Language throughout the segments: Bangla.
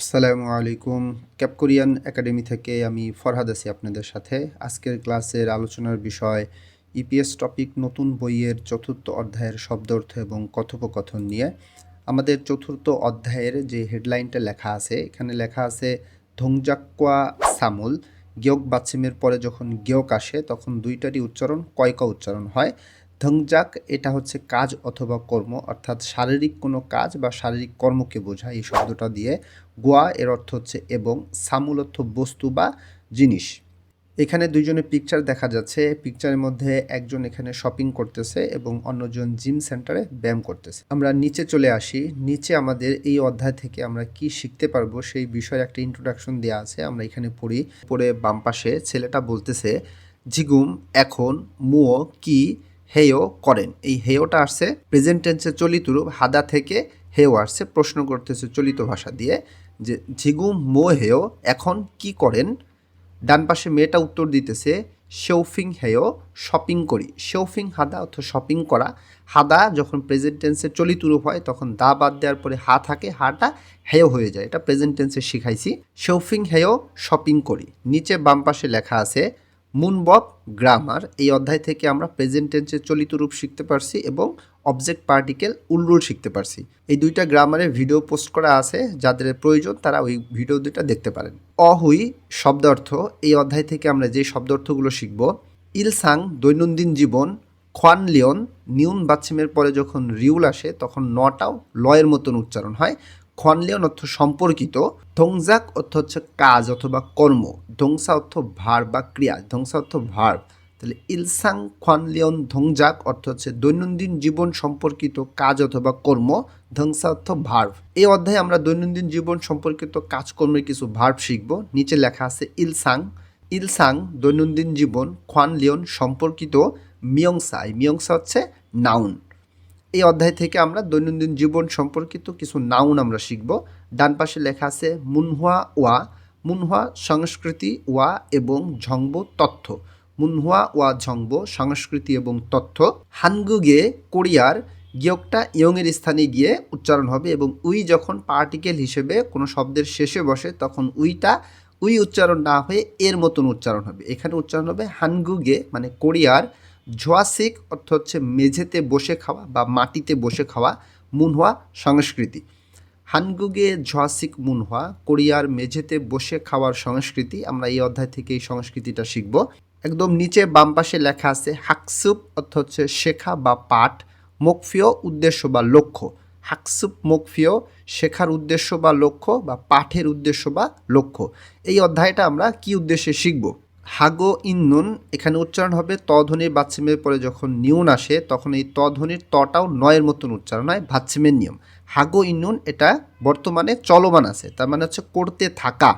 আসসালামু আলাইকুম। ক্যাপ কোরিয়ান একাডেমি থেকে আমি ফরহাদ আছি আপনাদের সাথে। আজকের ক্লাসের আলোচনার বিষয় ইপিএস টপিক নতুন বইয়ের চতুর্থ অধ্যায়ের শব্দার্থ এবং কথোপকথন নিয়ে। আমাদের চতুর্থ অধ্যায়ের যে হেডলাইনটা লেখা আছে, এখানে লেখা আছে ধংজাক্কোয়া সামুল। গেয়ক বাচ্চিমের পরে যখন গেয়ক আসে তখন দুইটারই উচ্চারণ কয়কা উচ্চারণ হয়। ধংজাক এটা হচ্ছে কাজ অথবা কর্ম, অর্থাৎ শারীরিক কোনো কাজ বা শারীরিক কর্মকে বোঝায় এই শব্দটা দিয়ে। গোয়া এর অর্থ হচ্ছে এবং, সামুল অর্থ বস্তু বা জিনিস। এখানে দুইজনের পিকচার দেখা যাচ্ছে। পিকচারের মধ্যে একজন এখানে শপিং করতেছে এবং অন্যজন জিম সেন্টারে ব্যায়াম করতেছে। আমরা নিচে চলে আসি। নিচে আমাদের এই অধ্যায় থেকে আমরা কি শিখতে পারবো সেই বিষয়ে একটা ইন্ট্রোডাকশন দেওয়া আছে, আমরা এখানে পড়ি। পড়ে বাম পাশে ছেলেটা বলতেছে জিগুম এখন মুও কি হেয় করেন। এই হেয়টা আসছে প্রেজেন্ট টেন্সে চলিত রূপ, হাদা থেকে হেয় আসছে, প্রশ্ন করতেছে চলিত ভাষা দিয়ে যে ঝিগুম মো হেয় এখন কি করেন। ডান পাশে মেয়েটা উত্তর দিতেছে শৌফিং হেয় শপিং করি। শৌফিং হাদা অর্থাৎ শপিং করা। হাদা যখন প্রেজেন্ট টেন্সে চলিত রূপ হয় তখন দা বাদ দেওয়ার পরে হা থাকে, হাটা হেয় হয়ে যায়। এটা প্রেজেন্ট টেন্সে শিখাইছি। শৌফিং হেয় শপিং করি। নিচে বাম পাশে লেখা আছে মুনবব গ্রামার। এই অধ্যায় থেকে আমরা প্রেজেন্ট টেন্সের চলিত রূপ শিখতে পারছি এবং অবজেক্ট পার্টিকেল উল্লুর শিখতে পারছি। এই দুইটা গ্রামারের ভিডিও পোস্ট করা আছে, যাদের প্রয়োজন তারা ওই ভিডিও দুইটা দেখতে পারেন। অহুই শব্দার্থ। এই অধ্যায় থেকে আমরা যে শব্দার্থগুলো শিখব, ইলসাং দৈনন্দিন জীবন, খোয়ান লিওন নিউন বাচ্চিমের পরে যখন রিউল আসে তখন নটাও লয়ের মতন উচ্চারণ হয়। খোয়ানলিয়ন অর্থ সম্পর্কিত। ধংজাক অর্থ হচ্ছে কাজ অথবা কর্ম। ধংসা অর্থ ভার বা ক্রিয়া। ধংসা অর্থ ভার। তাহলে ইলসাং খোয়ানলিয়ন ধংজাক অর্থ হচ্ছে দৈনন্দিন জীবন সম্পর্কিত কাজ অথবা কর্ম। ধংসা অর্থ ভার্ব। এই অধ্যায়ে আমরা দৈনন্দিন জীবন সম্পর্কিত কাজকর্মের কিছু ভার্ব শিখব। নিচে লেখা আছে ইলসাং। ইলসাং দৈনন্দিন জীবন, খোয়ানলিয়ন সম্পর্কিত, মিয়ংসা। মিয়ংসা হচ্ছে নাউন। এই অধ্যায় থেকে আমরা দৈনন্দিন জীবন সম্পর্কিত কিছু নাউন আমরা শিখব। ডান পাশে লেখা আছে মুনহুয়া ওয়া। মুনহুয়া সংস্কৃতি, ওয়া এবং ঝংবো তথ্য। মুনহুয়া ওয়া ঝংবো সংস্কৃতি এবং তথ্য। হানগুগে কোরিয়ার গিয়কটা ইয়ংয়ের স্থানে গিয়ে উচ্চারণ হবে এবং উই যখন পার্টিকেল হিসেবে কোনো শব্দের শেষে বসে তখন উই উচ্চারণ না হয়ে এর মতন উচ্চারণ হবে। এখানে উচ্চারণ হবে হানগুগে মানে কোরিয়ার। ঝোয়াসিক অর্থ হচ্ছে মেঝেতে বসে খাওয়া বা মাটিতে বসে খাওয়া। মুনহুয়া সংস্কৃতি। হানগুগে ঝোয়াসিক মুনহুয়া কোরিয়ার মেঝেতে বসে খাওয়ার সংস্কৃতি। আমরা এই অধ্যায় থেকে এই সংস্কৃতিটা শিখব। একদম নিচে বাম পাশে লেখা আছে হাকসুপ অর্থ হচ্ছে শেখা বা পাঠ। মুখফিয় উদ্দেশ্য বা লক্ষ্য। হাকসুপ মুখফিয় শেখার উদ্দেশ্য বা লক্ষ্য বা পাঠের উদ্দেশ্য বা লক্ষ্য। এই অধ্যায়টা আমরা কি উদ্দেশ্যে শিখব। হাগো ইন্নুন এখানে উচ্চারণ হবে ত ধ্বনির বাচ্চিমের পরে যখন নিউন আসে তখন এই ত ধ্বনির তটাও নয়ের মতন উচ্চারণ হয়, বাচ্চিমের নিয়ম। হাগো ইন্নুন এটা বর্তমানে চলমান আছে, তার মানে হচ্ছে করতে থাকা।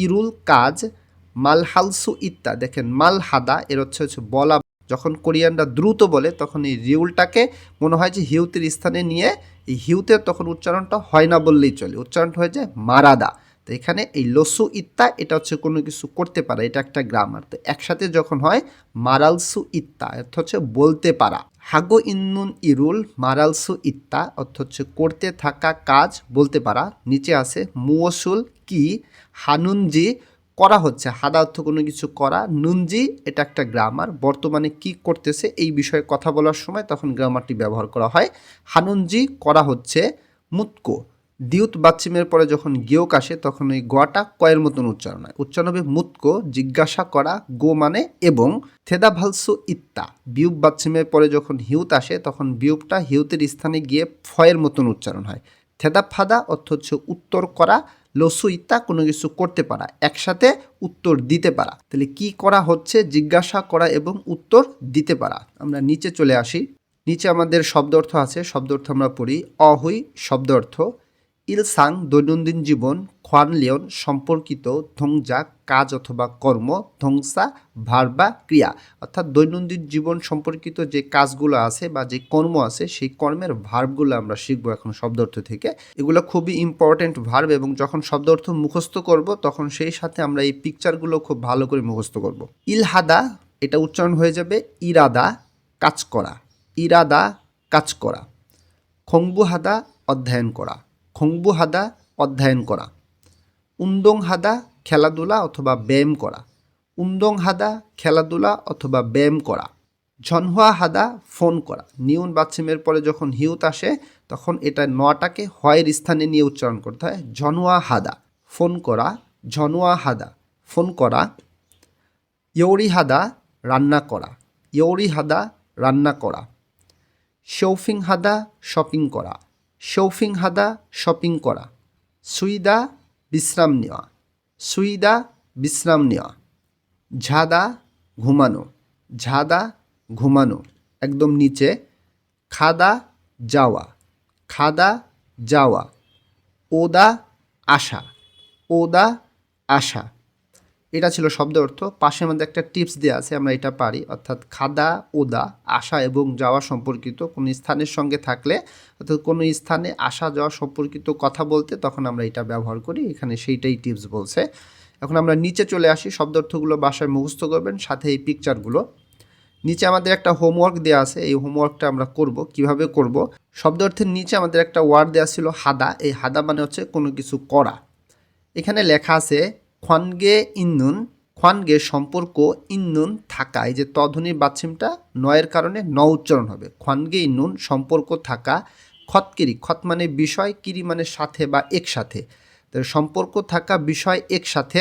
ইরুল কাজ। মালহালসু ইত্তা, দেখেন মাল হাদা এর হচ্ছে বলা। যখন কোরিয়ানরা দ্রুত বলে তখন এই রিউলটাকে মনে হয় যে হিউতের স্থানে নিয়ে এই হিউতের তখন উচ্চারণটা হয় না বললেই চলে, উচ্চারণটা হয়ে যায় মারাদা। তো এখানে এই লসু ইত্তা এটা হচ্ছে কোনো কিছু করতে পারা, এটা একটা গ্রামার। তো একসাথে যখন হয় মারালসু ইত্তা অর্থ হচ্ছে বলতে পারা। হাগো ইন্নুন ইরুল মারালসু ইত্তা অর্থ হচ্ছে করতে থাকা কাজ, বলতে পারা। নিচে আছে মুওসুল কি। হানুনজি করা হচ্ছে, হাদা অর্থ কোনো কিছু করা। নুনজি এটা একটা গ্রামার, বর্তমানে কি করতেছে এই বিষয়ে কথা বলার সময় তখন গ্রামারটি ব্যবহার করা হয়। হানুনজি করা হচ্ছে। মুতকো দিউত বাচ্চিমের পরে যখন গিয়ক আসে তখন ওই গটা কয়ের মতন উচ্চারণ হয়, উচ্চারণ হবে মুতকো জিজ্ঞাসা করা, গো মানে এবং। থেদা ভালসু ইত্তা বিউব বাচ্চিমের পরে যখন হিউত আসে তখন বিউবটা হিউতের স্থানে গিয়ে ফয়ের মতন উচ্চারণ হয়। থেদা ফাদা অর্থ হচ্ছে উত্তর করা। লসু ইত্তা কোনো কিছু করতে পারা, একসাথে উত্তর দিতে পারা। তাহলে কি করা হচ্ছে, জিজ্ঞাসা করা এবং উত্তর দিতে পারা। আমরা নিচে চলে আসি। নিচে আমাদের শব্দ অর্থ আছে, শব্দ অর্থ আমরা পড়ি। অহুই শব্দ অর্থ ইলসাং দৈনন্দিন জীবন, খোয়ানলিয়ন সম্পর্কিত, ধংজাক কাজ অথবা কর্ম, ধ্বংসা ভার বা ক্রিয়া। অর্থাৎ দৈনন্দিন জীবন সম্পর্কিত যে কাজগুলো আছে বা যে কর্ম আছে সেই কর্মের ভার্বগুলো আমরা শিখবো এখন শব্দ অর্থ থেকে। এগুলো খুবই ইম্পর্টেন্ট ভার্ব এবং যখন শব্দ অর্থ মুখস্থ করব তখন সেই সাথে আমরা এই পিকচারগুলো খুব ভালো করে মুখস্থ করব। ইলহাদা এটা উচ্চারণ হয়ে যাবে ইরাদা, কাজ করা। ইরাদা কাজ করা। খংবুহাদা অধ্যয়ন করা। খংবুহাদা অধ্যয়ন করা। উন্দং হাদা খেলাধুলা অথবা ব্যায়াম করা, উন্দং হাদা খেলাধুলা অথবা ব্যায়াম করা। ঝনহুয়া হাদা ফোন করা, নিউন বাচ্চিমের পরে যখন হিউত আসে তখন এটা নটাকে হয়ের স্থানে নিয়ে উচ্চারণ করতে হয়। ঝনহুয়া হাদা ফোন করা, ঝনহুয়া হাদা ফোন করা। ইয়ৌরি হাদা রান্না করা, ইয়ৌরি হাদা রান্না করা। শৌফিং হাদা শপিং করা, শৌফিং হাদা শপিং করা। সুইদা বিশ্রাম নেওয়া, সুইদা বিশ্রাম নেওয়া। ঝাদা ঘুমানো, ঝাদা ঘুমানো। একদম নিচে খাদা যাওয়া, খাদা যাওয়া। ওদা আসা, ওদা আসা। এটা ছিল শব্দ অর্থ। পাশের মধ্যে একটা টিপস দেওয়া আছে, আমরা এটা পারি। অর্থাৎ খাদা, ওদা, আসা এবং যাওয়া সম্পর্কিত কোনো স্থানের সঙ্গে থাকলে, অর্থাৎ কোনো স্থানে আসা যাওয়া সম্পর্কিত কথা বলতে তখন আমরা এটা ব্যবহার করি। এখানে সেইটাই টিপস বলছে। এখন আমরা নিচে চলে আসি, শব্দ অর্থগুলো বাসায় মুখস্থ করবেন, সাথে এই পিকচারগুলো। নিচে আমাদের একটা হোমওয়ার্ক দেওয়া আছে, এই হোমওয়ার্কটা আমরা করব। কিভাবে করব? শব্দ অর্থের নিচে আমাদের একটা ওয়ার্ড দেওয়া ছিল হাদা। এই হাদা মানে হচ্ছে কোনো কিছু করা। এখানে লেখা আছে খোয়ানগে ইন্নুন, খোয়ানগে সম্পর্ক, ইন্নুন থাকা। এই যে তধ্বনির বাচ্চিমটা নয়ের কারণে ন উচ্চারণ হবে। খোয়ানগে ইন্নুন সম্পর্ক থাকা। খতকিরি, খত মানে বিষয়, কিরি মানে সাথে বা একসাথে। তো সম্পর্ক থাকা, বিষয় একসাথে।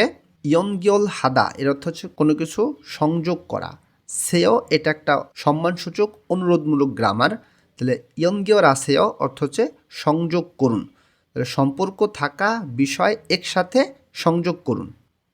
ইয়নগিয়ল হাদা এর অর্থ হচ্ছে কোনো কিছু সংযোগ করা। সেও এটা একটা সম্মানসূচক অনুরোধমূলক গ্রামার। তাহলে ইয়নগিয়র আসেও অর্থ হচ্ছে সংযোগ করুন। তাহলে সম্পর্ক থাকা, বিষয় একসাথে সংযোগ করুন।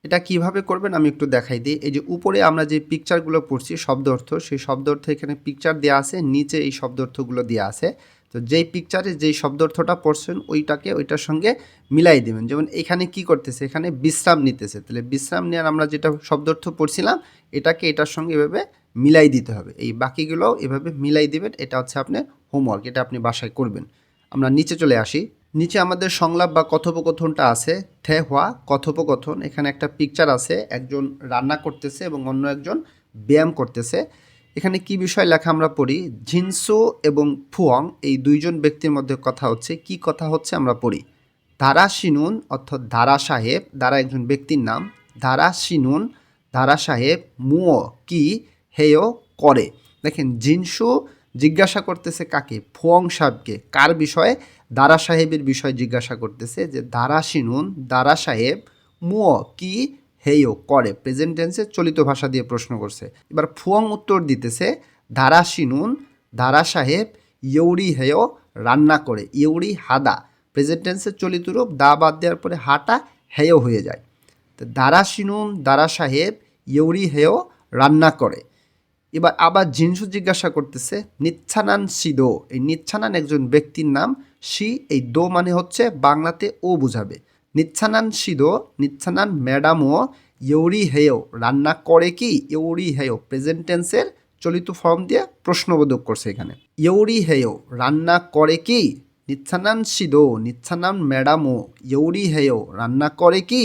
এটা কিভাবে করবেন আমি একটু দেখাই দিই। এই যে উপরে আমরা যে পিকচারগুলো পড়ছি শব্দ অর্থ, সেই শব্দ অর্থ এখানে পিকচার দেওয়া আছে, নিচে এই শব্দ অর্থগুলো দেওয়া আছে। তো যেই পিকচারে যেই শব্দ অর্থটা পড়ছেন ওইটাকে ওইটার সঙ্গে মিলাই দেবেন। যেমন এখানে কি করতেছে, এখানে বিশ্রাম নিতেছে। তাহলে বিশ্রাম নেওয়ার আমরা যেটা শব্দ অর্থ পড়ছিলাম এটাকে এটার সঙ্গে এভাবে মিলাই দিতে হবে। এই বাকিগুলোও এভাবে মিলাই দিবেন। এটা হচ্ছে আপনার হোমওয়ার্ক, এটা আপনি বাসায় করবেন। আমরা নিচে চলে আসি। নিচে আমাদের সংলাপ বা কথোপকথনটা আছে। থে হওয়া কথোপকথন। এখানে একটা পিকচার আছে, একজন রান্না করতেছে এবং অন্য একজন ব্যায়াম করতেছে। এখানে কি বিষয় লেখা আমরা পড়ি। ঝিনসু এবং ফুয়ং এই দুইজন ব্যক্তির মধ্যে কথা হচ্ছে। কি কথা হচ্ছে আমরা পড়ি। ধারা শিনুন অর্থাৎ ধারা সাহেব, ধারা একজন ব্যক্তির নাম। ধারা শিনুন ধারা সাহেব মুও কি হেয় করে। দেখেন জিনসু জিজ্ঞাসা করতেছে কাকে, ফুয়ং সাহেবকে। কার বিষয়ে? দারা সাহেবের বিষয় জিজ্ঞাসা করতেছে যে দারা শিনুন দারা সাহেব মুও কি হেয় করে। প্রেজেন্ট টেন্সে চলিত ভাষা দিয়ে প্রশ্ন করছে। এবার ফুয়ং উত্তর দিতেছে দারা শিনুন দারা সাহেব ইয়ৌরি হেয় রান্না করে। ইয়ৌরি হাদা প্রেজেন্ট টেন্সের চলিত রূপ, দা বাদ দেওয়ার পরে হাটা হেয় হয়ে যায়। তো দারা শিনুন দারা সাহেব ইয়ৌরি হেয় রান্না করে। এবার আবার জিনসু জিজ্ঞাসা করতেছে নিচ্ছানান সিদো। এই নিচ্ছানান একজন ব্যক্তির নাম। সি এই দো মানে হচ্ছে বাংলাতে ও বুঝাবে। নিচ্ছানান সিদো নিচ্ছানান ম্যাডামও ইয়ৌরি হেয় রান্না করে কি। ইয়ৌরি হেয় প্রেজেন্ট টেন্সের চলিত ফর্ম দিয়ে প্রশ্নবোধক করছে এখানে। ইয়ৌরি হেয় রান্না করে কি। নিচ্ছানান সিদো নিচ্ছানান ম্যাডামও ইয়ৌরি হেয় রান্না করে কি।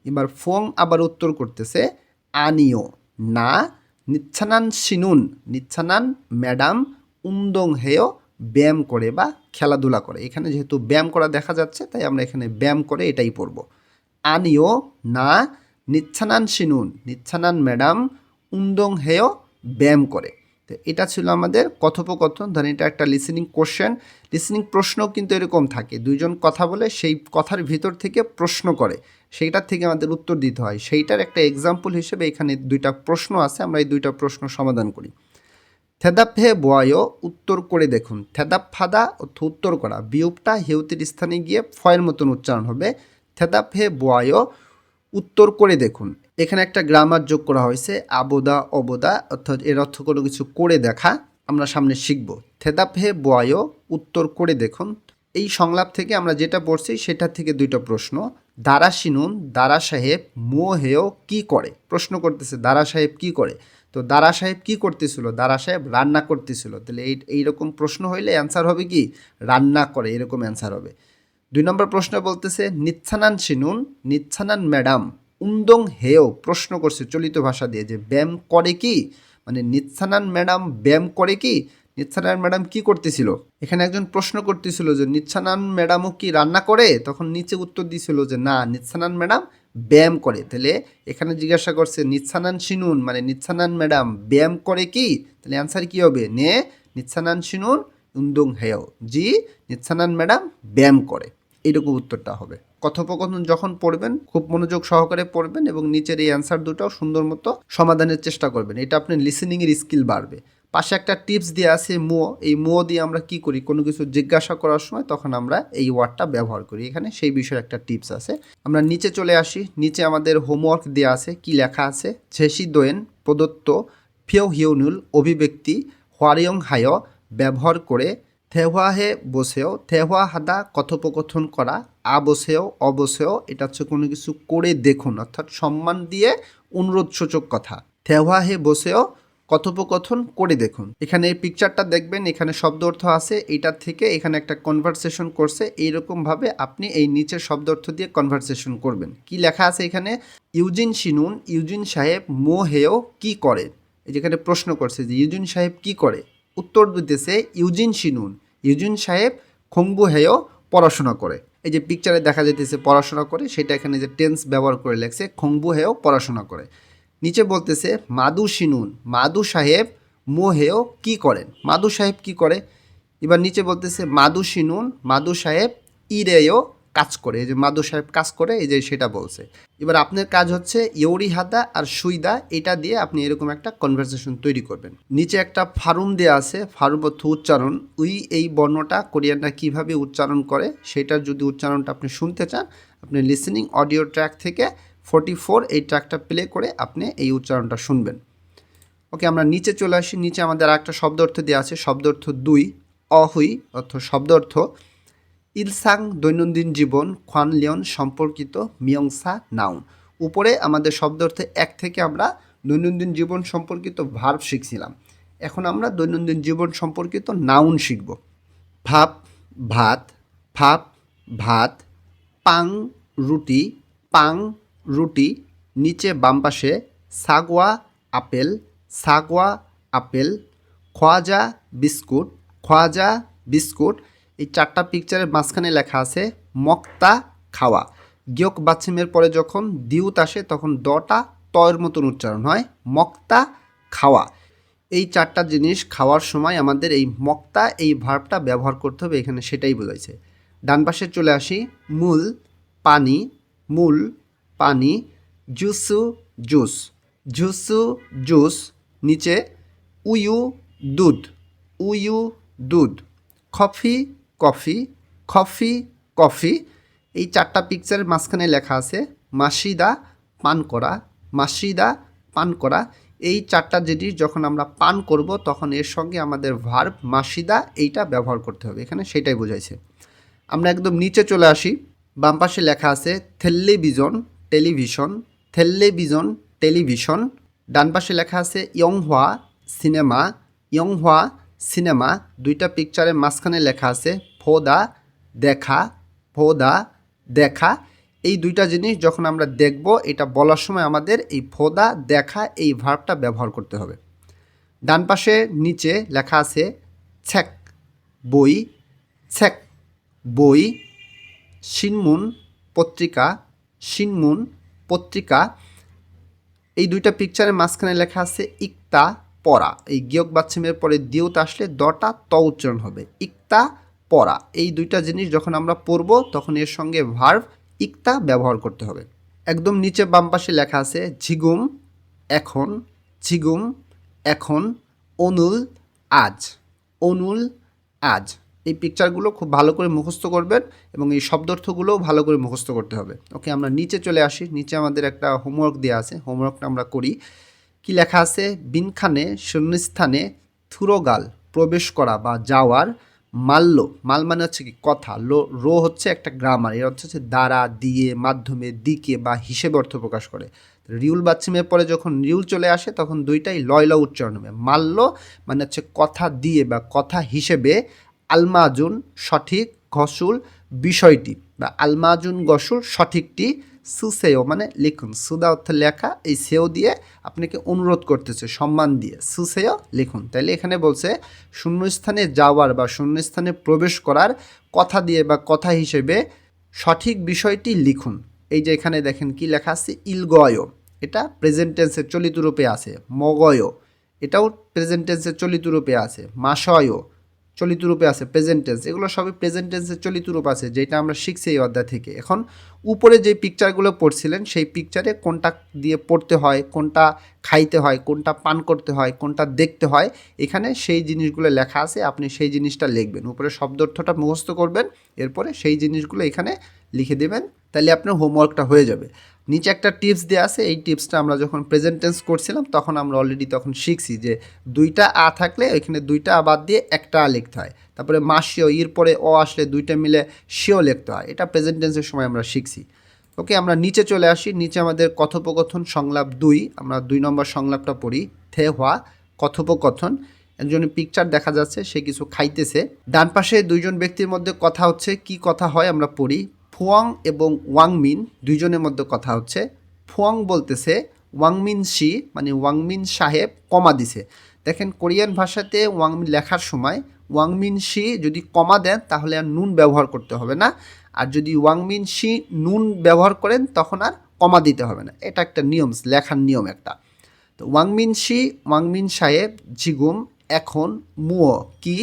এবার ফোং আবার উত্তর করতেছে আনিও না। নিচ্ছানান শিনুন নিচ্ছানান ম্যাডাম উন্দং হেয় ব্যায়াম করে বা খেলাধুলা করে। এখানে যেহেতু ব্যায়াম করা দেখা যাচ্ছে তাই আমরা এখানে ব্যায়াম করে এটাই পড়ব। আনিও না নিচ্ছানান শিনুন নিচ্ছানান ম্যাডাম উন্দং হেয় ব্যায়াম করে। তো এটা ছিল আমাদের কথোপকথন। ধরেন এটা একটা লিসেনিং কোশ্চেন। লিসেনিং প্রশ্ন কিন্তু এরকম থাকে, দুইজন কথা বলে সেই কথার ভিতর থেকে প্রশ্ন করে, সেইটার থেকে আমাদের উত্তর দিতে হয়। সেইটার একটা এক্সাম্পল হিসেবে এখানে দুইটা প্রশ্ন আছে, আমরা এই দুইটা প্রশ্ন সমাধান করি। থেদাপ হে বয় উত্তর করে দেখুন। থেদাপ ফাদা অর্থ উত্তর করা, বিয়োগটা হেউতির স্থানে গিয়ে ফয়ের মতন উচ্চারণ হবে। থেদাপ হে বয় উত্তর করে দেখুন। এখানে একটা গ্রামার যোগ করা হয়েছে আবোদা অবোদা, অর্থাৎ এর অর্থ কোনো কিছু করে দেখা। আমরা সামনে শিখব। থেদাপ হে বয় উত্তর করে দেখুন। এই সংলাপ থেকে আমরা যেটা পড়ছি সেটা থেকে দুইটা প্রশ্ন। দারা শিনুন দারা সাহেব মো হেয় কি করে। প্রশ্ন করতেছে দারা সাহেব কি করে। তো দারা সাহেব কি করতেছিল, দারা সাহেব রান্না করতেছিল। তাহলে এইরকম প্রশ্ন হইলে অ্যান্সার হবে কি রান্না করে, এরকম অ্যান্সার হবে। 2 নম্বর প্রশ্ন বলতেছে নিচ্ছানান শিনুন নিচ্ছানান ম্যাডাম উন্দং হেয়। প্রশ্ন করছে চলিত ভাষা দিয়ে যে ব্যায়াম করে কি, মানে নিচ্ছানান ম্যাডাম ব্যায়াম করে কি। নিচ্ছানান ম্যাডাম কি করতেছিল? এখানে একজন প্রশ্ন করতেছিল যে নিচ্ছানান ম্যাডামও কি রান্না করে? তখন নিচে উত্তর দিছিল যে না, নিচ্ছানান ম্যাডাম ব্যায়াম করে। তাহলে এখানে জিজ্ঞাসা করছে নিচ্ছানান শিনুন মানে নিচ্ছানান ম্যাডাম ব্যায়াম করে কি? তাহলে অ্যান্সার কি হবে? নে নিচ্ছানান শিনুন উন্দুং হেয়, জি নিচ্ছানান ম্যাডাম ব্যায়াম করে। এইরকম উত্তরটা হবে। কথোপকথন যখন পড়বেন খুব মনোযোগ সহকারে পড়বেন এবং নিচের এই অ্যান্সার দুটাও সুন্দর মতো সমাধানের চেষ্টা করবেন। এটা আপনার লিসেনিংয়ের স্কিল বাড়বে। পাশে একটা টিপস দিয়ে আছে মো, এই মো দিয়ে আমরা কি করি, কোনো কিছু জিজ্ঞাসা করার সময় তখন আমরা এই ওয়ার্ডটা ব্যবহার করি। এখানে সেই বিষয়ে একটা টিপস আছে। আমরা নিচে চলে আসি। নিচে আমাদের হোমওয়ার্ক দেওয়া আছে। কি লেখা আছে? ঝেসি দোয়েন প্রদত্ত ফিও হিউনুল অভিব্যক্তি হোয়ারিয়ং হায় ব্যবহার করে থেহওয়াহে বসেও, থেহওয়া হাদা কথোপকথন করা, আ বসেও অবসেও এটা হচ্ছে কোনো কিছু করে দেখুন, অর্থাৎ সম্মান দিয়ে অনুরোধসূচক কথা। থেহওয়াহে বসেও কথোপকথন করে দেখুন। এখানে এই পিকচারটা দেখবেন, এখানে শব্দ অর্থ আছে, এইটার থেকে এখানে একটা কনভারসেশন করছে। এইরকমভাবে আপনি এই নিচের শব্দ অর্থ দিয়ে কনভারসেশন করবেন। কি লেখা আছে এখানে? ইউজিন শিনুন, ইউজিন সাহেব মো হেও কি করে? এই যেখানে প্রশ্ন করছে যে ইউজিন সাহেব কি করে, উত্তর দিতেছে ইউজিন শিনুন, ইউজিন সাহেব খংবু হেও পড়াশোনা করে। এই যে পিকচারে দেখা যাইতেছে পড়াশোনা করে, সেটা এখানে যে টেন্স ব্যবহার করে লেখছে খংবু হেও পড়াশোনা করে। নিচে বলতেছে মাদু শিনুন, মাদু সাহেব মো হেও কি করেন? মাদু সাহেব কি করে? এবার নিচে বলতেছে মাদু শিনুন, মাদু সাহেব ইরেও কাজ করে। এই যে মাদু সাহেব কাজ করে, এই যে সেটা বলছে। এবার আপনার কাজ হচ্ছে ইউরি হাদা আর সুইদা, এটা দিয়ে আপনি এরকম একটা কনভারসেশন তৈরি করবেন। নিচে একটা ফারুম দেওয়া আছে, ফারুম অর্থ উচ্চারণ। এই বর্ণটা কোরিয়ানরা কিভাবে উচ্চারণ করে সেটার যদি উচ্চারণটা আপনি শুনতে চান, আপনি লিসেনিং অডিও ট্র্যাক থেকে 44 এই ট্র্যাকটা প্লে করে আপনি এই উচ্চারণটা শুনবেন। ওকে, আমরা নিচে চলে আসি। নিচে আমাদের আর একটা শব্দ অর্থ দেওয়া আছে, শব্দ অর্থ 2 অহুই অর্থ শব্দ অর্থ ইলসাং দৈনন্দিন জীবন খান লিয়ন সম্পর্কিত মিয়ংসা নাউন। উপরে আমাদের শব্দ অর্থে 1 থেকে আমরা দৈনন্দিন জীবন সম্পর্কিত ভার্ব শিখছিলাম। এখন আমরা দৈনন্দিন জীবন সম্পর্কিত নাউন শিখব। ভাপ ভাত, ভাপ ভাত, পাং রুটি, পাং রুটি। নিচে বাম পাশে সাগোয়া আপেল, সাগোয়া apple, Khwaja biscuit, Khwaja biscuit. এই 4টা পিকচারের মাঝখানে লেখা আছে মক্তা খাওয়া। গিয়ক বাচ্চিমের পরে যখন দিউত আসে তখন দটা তয়ের মতন উচ্চারণ হয়, মক্তা খাওয়া। এই 4টা জিনিস খাওয়ার সময় আমাদের এই মক্তা এই ভার্বটা ব্যবহার করতে হবে, এখানে সেটাই বোঝাইছে। ডান পাশে চলে আসি। মূল পানি, মূল পানি, জুসু জুস, জুসু জুস। নিচে উয়ু দুধ, উয়ু দুধ, কফি কফি, কফি কফি। এই 4টা পিকচারের মাঝখানে লেখা আছে মাসিদা পান করা, মাসিদা পান করা। এই 4টা জিনিস যখন আমরা পান করব তখন এর সঙ্গে আমাদের ভার্ব মাসিদা এইটা ব্যবহার করতে হবে, এখানে সেটাই বোঝাইছে। আমরা একদম নিচে চলে আসি। বাম পাশে লেখা আছে টেলিভিশন, টেলিভিশন, টেলিভিশন, টেলিভিশন। ডান পাশে লেখা আছে ইয়ংহোয়া সিনেমা, ইয়ংহোয়া সিনেমা। 2টা পিকচারের মাঝখানে লেখা আছে ফোদা দেখা, ফোদা দেখা। এই 2টা জিনিস যখন আমরা দেখব এটা বলার সময় আমাদের এই ফোদা দেখা এই ভার্বটা ব্যবহার করতে হবে। ডান পাশে নিচে লেখা আছে ছেক বই, ছেক বই, শিনমুন পত্রিকা, শিনমুন পত্রিকা। এই 2টা পিকচারের মাঝখানে লেখা আছে ইকতা পড়া। এই গিয়ক বাচ্চিমের পরে দিউত আসলে দটা ত উচ্চারণ হবে, ইকতা পড়া। এই 2টা জিনিস যখন আমরা পড়ব তখন এর সঙ্গে ভার্ব ইকতা ব্যবহার করতে হবে। একদম নিচে বাম পাশে লেখা আছে ঝিগুম এখন, ঝিগুম এখন, অনুল আজ, অনুল আজ। এই পিকচারগুলো খুব ভালো করে মুখস্থ করবেন এবং এই শব্দার্থগুলোও ভালো করে মুখস্থ করতে হবে। ওকে, আমরা নিচে চলে আসি। নিচে আমাদের একটা হোমওয়ার্ক দেওয়া আছে, হোমওয়ার্কটা আমরা করি। কি লেখা আছে? বিনখানে শূন্যস্থানে থুরোগাল প্রবেশ করা বা যাওয়ার, মাল্য মাল মানে হচ্ছে কি কথা, রো হচ্ছে একটা গ্রামার, এর অর্থ হচ্ছে দ্বারা, দিয়ে, মাধ্যমে, দিকে বা হিসেবে অর্থ প্রকাশ করে। রিউল বাচ্চিমের পরে যখন রিউল চলে আসে তখন দুইটাই লয় ল উচ্চারণ হবে। মাল্য মানে হচ্ছে কথা দিয়ে বা কথা হিসেবে, আলমাজুন সঠিক, গসুল বিষয়টি বা আলমাজুন গসুল সঠিকটি, সুসেও মানে লিখুন, সুদা অর্থ লেখা, এই সেও দিয়ে আপনাকে অনুরোধ করতেছে সম্মান দিয়ে, সুসেও লিখুন। তাইলে এখানে বলছে শূন্যস্থানে যাওয়ার বা শূন্যস্থানে প্রবেশ করার কথা দিয়ে বা কথা হিসেবে সঠিক বিষয়টি লিখুন। এই যে এখানে দেখেন কি লেখা আছে, ইলগয়, এটা প্রেজেন্ট টেন্সের চলিত রূপে আছে। মগয়, এটাও প্রেজেন্ট টেন্সের চলিত রূপে আছে। মাসয় চলিত রূপে আছে, প্রেজেন্ট টেন্স, এগুলো সবই প্রেজেন্ট টেন্সের চলিত রূপ আছে, যেটা আমরা শিখছি এই অধ্যায় থেকে। এখন উপরে যে পিকচারগুলো পড়ছিলেন সেই পিকচারে কোনটা দিয়ে পড়তে হয়, কোনটা খাইতে হয়, কোনটা পান করতে হয়, কোনটা দেখতে হয়, এখানে সেই জিনিসগুলো লেখা আছে, আপনি সেই জিনিসটা লিখবেন। উপরে শব্দ অর্থটা মুখস্থ করবেন, এরপরে সেই জিনিসগুলো এখানে লিখে দেবেন, তাহলে আপনার হোমওয়ার্কটা হয়ে যাবে। নিচে একটা টিপস দেওয়া আছে, এই টিপসটা আমরা যখন প্রেজেন্ট টেন্স করছিলাম তখন আমরা অলরেডি তখন শিখছি যে দুইটা আ থাকলে এখানে দুইটা আ বাদ দিয়ে একটা আ লিখতে হয়। তারপরে মাসিও, ইর পরে অ আসলে দুইটা মিলে সেও লিখতে হয়, এটা প্রেজেন্ট টেন্সের সময় আমরা শিখছি। ওকে, আমরা নিচে চলে আসি। নিচে আমাদের কথোপকথন সংলাপ 2, আমরা 2 নম্বর সংলাপটা পড়ি। থে হওয়া কথোপকথন, একজনের পিকচার দেখা যাচ্ছে, সে কিছু খাইতেছে। ডান পাশে দুইজন ব্যক্তির মধ্যে কথা হচ্ছে, কি কথা হয় আমরা পড়ি। ফুয়াং এবং ওয়াংমিন দুইজনের মধ্যে কথা হচ্ছে। ফুয়াং বলতেছে ওয়াংমিন শি মানে ওয়াংমিন সাহেব কমা দিছে। দেখেন কোরিয়ান ভাষাতে ওয়াংমিন লেখার সময় ওয়াংমিন শি যদি কমা দেন তাহলে আর নুন ব্যবহার করতে হবে না, আর যদি ওয়াংমিন শি নুন ব্যবহার করেন তখন আর কমা দিতে হবে না। এটা একটা নিয়ম, লেখার নিয়ম একটা। তো ওয়াংমিন শি ওয়াংমিন সাহেব জিগুম এখন মুও কি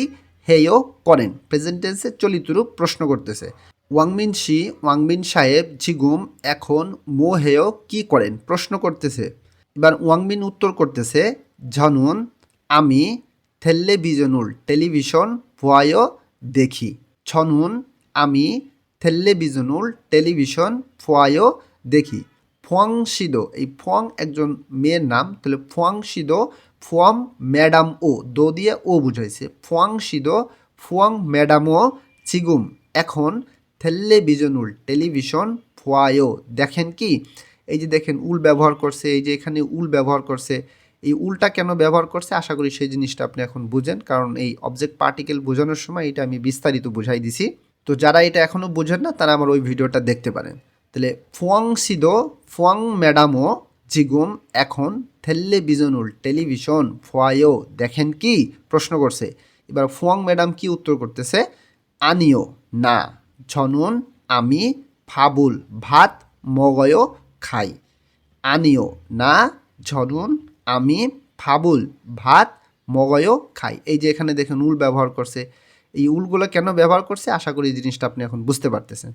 হেয় করেন, প্রেজেন্ট টেন্সে চলিত রূপ প্রশ্ন করতেছে। ওয়াংমিন শি ওয়াংমিন সাহেব জিগুম এখন মো হেয় কি করেন প্রশ্ন করতেছে। এবার ওয়াংমিন উত্তর করতেছে ঝনুন আমি 텔레비전을 টেলিভিশন ভয় দেখি। ছনুন আমি 텔레비전을 টেলিভিশন ভয় দেখি। ফুয়াংশিদো, এই ফুয়াং একজন মেয়ের নাম, তাহলে ফুয়াংশিদো ফুয়াম ম্যাডাম ও, দো দিয়ে ও বুঝাইছে। ফুয়াংশিদো ফুয়াং ম্যাডাম ও চিগুম এখন 텔레비전을 টেলিভিশন ভয় দেখেন কি। এই যে দেখেন উল ব্যবহার করছে, এই যে এখানে উল ব্যবহার করছে, এই উলটা কেন ব্যবহার করছে আশা করি সেই জিনিসটা আপনি এখন বুঝেন, কারণ এই অবজেক্ট পার্টিকেল বোঝানোর সময় এটা আমি বিস্তারিত বুঝাই দিছি। তো যারা এটা এখনও বোঝেন না তারা আমার ওই ভিডিওটা দেখতে পারেন। তাহলে ফুয়াংশিদো ফুয়াং ম্যাডামও জিগুম এখন 텔레비전을 টেলিভিশন ভয় দেখেন কি প্রশ্ন করছে। এবার ফুয়াং ম্যাডাম কি উত্তর করতেছে, আনিও না, ঝনুন আমি ফাবুল ভাত মগয় খাই। আনিও না, ঝনুন আমি ফাবুল ভাত মগয় খাই। এই যে এখানে দেখেন উল ব্যবহার করছে, এই উলগুলো কেন ব্যবহার করছে আশা করি এই জিনিসটা আপনি এখন বুঝতে পারতেছেন।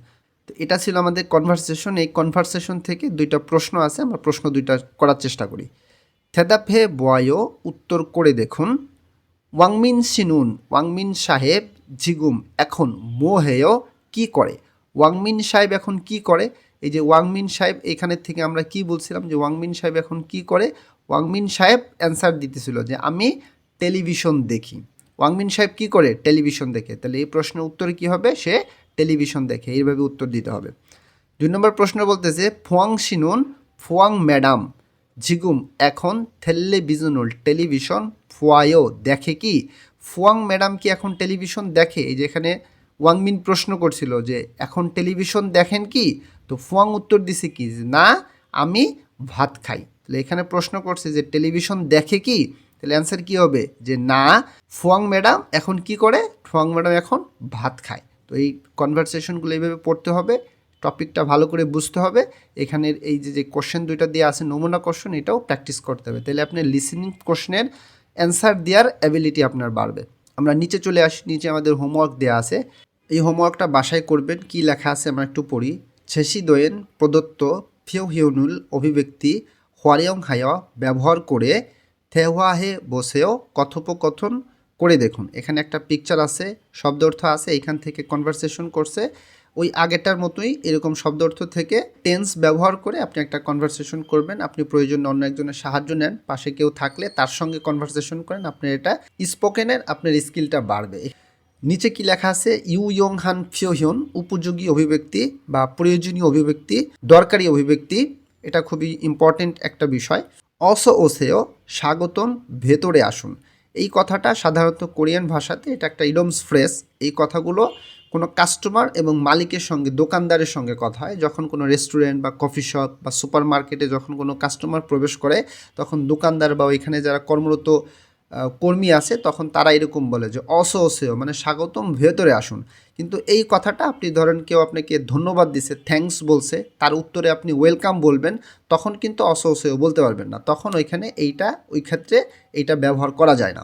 তো এটা ছিল আমাদের কনভারসেশন। এই কনভারসেশন থেকে দুইটা প্রশ্ন আছে, আমরা প্রশ্ন দুইটা করার চেষ্টা করি। থেদাফে বয় উত্তর করে দেখুন। ওয়াংমিন সিনুন ওয়াংমিন সাহেব জিগুম এখন মোহেয় কি করে। ওয়াংমিন সাহেব এখন কি করে, এই যে ওয়াংমিন সাহেব এখানের থেকে আমরা কি বলছিলাম যে ওয়াংমিন সাহেব এখন কি করে। ওয়াংমিন সাহেব অ্যান্সার দিতেছিল যে আমি টেলিভিশন দেখি। ওয়াংমিন সাহেব কি করে, টেলিভিশন দেখে। তাহলে এই প্রশ্নের উত্তরে কি হবে, সে টেলিভিশন দেখে, এইভাবে উত্তর দিতে হবে। 2 নম্বর প্রশ্ন বলতেছে ফুয়াং সিনুন ফুয়াং ম্যাডাম জিগুম এখন 텔레비전을 টেলিভিশন ফুয়ায়ও দেখে কি। ফুয়াং ম্যাডাম কি এখন টেলিভিশন দেখে, এই যে এখানে ওয়াংমিন প্রশ্ন করছিল যে এখন টেলিভিশন দেখেন কি, তো ফুয়াং উত্তর দিছে কি না আমি ভাত খাই। তাহলে এখানে প্রশ্ন করছে যে টেলিভিশন দেখে কি, তাহলে অ্যান্সার কি হবে যে না, ফুয়াং ম্যাডাম এখন কি করে, ফুয়াং ম্যাডাম এখন ভাত খায়। তো এই কনভারসেশনগুলো এইভাবে পড়তে হবে, টপিকটা ভালো করে বুঝতে হবে। এখানের এই যে কোশ্চেন দুইটা দিয়ে আছে নমুনা কোশ্চেন, এটাও প্র্যাকটিস করতে হবে, তাহলে আপনি লিসেনিং কোশ্চেনের অ্যান্সার দেওয়ার অ্যাবিলিটি আপনার বাড়বে। আমরা নিচে চলে আসি, নিচে আমাদের হোমওয়ার্ক দেওয়া আছে, এই হোমওয়ার্কটা বাসায় করবেন। কি লেখা আছে আমরা একটু পড়ি। ছেসি দোয়েন প্রদত্ত ফিওহিউনুল অভিব্যক্তি হোয়ারিয়ং হায় ব্যবহার করে থেওয়াহে বসেও কথোপকথন করে দেখুন। এখানে একটা পিকচার আছে, শব্দ অর্থ আছে, এইখান থেকে কনভারসেশন করছে। ওই আগেটার মতোই এরকম শব্দ অর্থ থেকে টেন্স ব্যবহার করে আপনি একটা কনভারসেশন করবেন। আপনি প্রয়োজনে অন্য একজনের সাহায্য নেন, পাশে কেউ থাকলে তার সঙ্গে কনভারসেশন করেন, আপনার এটা স্পোকেনের আপনার স্কিলটা বাড়বে। নিচে কি লেখা আছে, ইউ ইয়ং হান ফিওহিয়ন উপযোগী অভিব্যক্তি বা প্রয়োজনীয় অভিব্যক্তি, দরকারি অভিব্যক্তি, এটা খুবই ইম্পর্টেন্ট একটা বিষয়। অস ওসেও স্বাগতম ভেতরে আসুন, এই কথাটা সাধারণত কোরিয়ান ভাষাতে এটা একটা ইডমস ফ্রেজ। এই কথাগুলো কোনো কাস্টমার এবং মালিকের সঙ্গে দোকানদারের সঙ্গে কথা হয়। যখন কোনো রেস্টুরেন্ট বা কফি শপ বা সুপার মার্কেটে যখন কোনো কাস্টমার প্রবেশ করে, তখন দোকানদার বা ওইখানে যারা কর্মরত কর্মী আছে তখন তারা এরকম বলে যে অসো অসেও, মানে স্বাগতম, ভেতরে আসুন। কিন্তু এই কথাটা আপনি ধরেন কেউ আপনাকে ধন্যবাদ দিছে, থ্যাঙ্কস বলছে, তার উত্তরে আপনি ওয়েলকাম বলবেন, তখন কিন্তু অসো অসেও বলতে পারবেন না। তখন ওইখানে ওই ক্ষেত্রে এইটা ব্যবহার করা যায় না।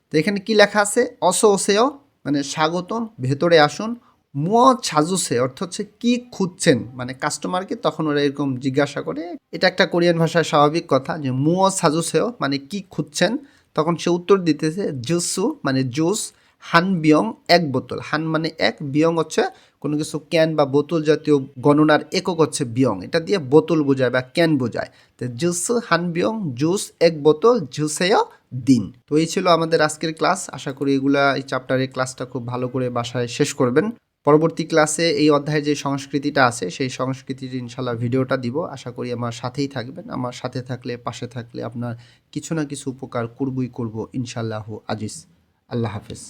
তো এখানে কি লেখা আছে? অসো অসেও মানে স্বাগতম, ভেতরে আসুন। মুয় ছাজুসে অর্থ হচ্ছে কি খুঁজছেন, মানে কাস্টমারকে তখন ওরা এরকম জিজ্ঞাসা করে। এটা একটা কোরিয়ান ভাষায় স্বাভাবিক কথা যে মুয় ছাজুসেও মানে কি খুঁজছেন। তখন সে উত্তর দিতেছে জুসু মানে জুস, হান বিয়ং এক বোতল। হান মানে এক, বিয়ং হচ্ছে কোনো কিছু ক্যান বা বোতল জাতীয় গণনার একক হচ্ছে বিয়ং, এটা দিয়ে বোতল বোঝায় বা ক্যান বোঝায়। তো জুসু হান বিয়ং জুস এক বোতল জুসেও দিন। তো এই ছিল আমাদের আজকের ক্লাস। আশা করি এই চ্যাপ্টারের ক্লাসটা খুব ভালো করে বাসায় শেষ করবেন। পরবর্তী ক্লাসে এই অধ্যায়ের যে সংস্কৃতিটা আছে সেই সংস্কৃতির ইনশাল্লাহ ভিডিওটা দিব। আশা করি আমার সাথেই থাকবেন। আমার সাথে থাকলে, পাশে থাকলে আপনার কিছু না কিছু উপকার করবই করব ইনশাল্লাহ আজিজ। আল্লাহ হাফেজ।